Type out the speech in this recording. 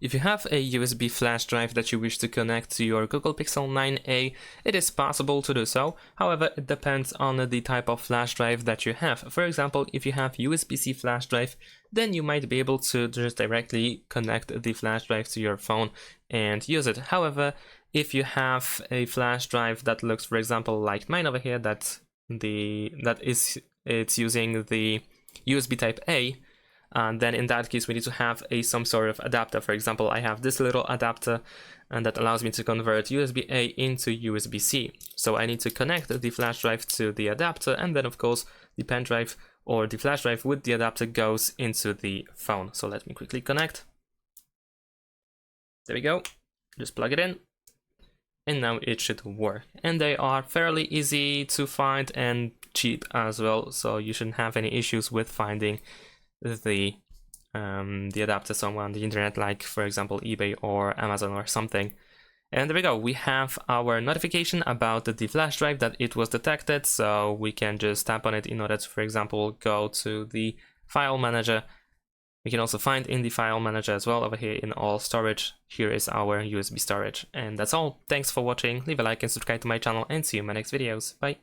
If you have a USB flash drive that you wish to connect to your Google Pixel 9a, it is possible to do so. However, it depends on the type of flash drive that you have. For example, if you have USB-C flash drive, then you might be able to just directly connect the flash drive to your phone and use it. However, if you have a flash drive that looks, for example, like mine over here, it's using the USB type A, then in that case we need to have some sort of adapter. For example, I have this little adapter and that allows me to convert USB A into USB C. So I need to connect the flash drive to the adapter, and then of course the pen drive or the flash drive with the adapter goes into the phone. So let me quickly connect. There we go. Just plug it in. And now it should work. And they are fairly easy to find and cheap as well, so you shouldn't have any issues with finding the adapter somewhere on the internet, like for example eBay or Amazon or something. And there we go, we have our notification about the flash drive that it was detected, so we can just tap on it in order to, for example, go to the file manager. We can also find in the file manager as well over here in all storage. Here is our USB storage. And that's all. Thanks for watching. Leave a like and subscribe to my channel, and see you in my next videos. Bye.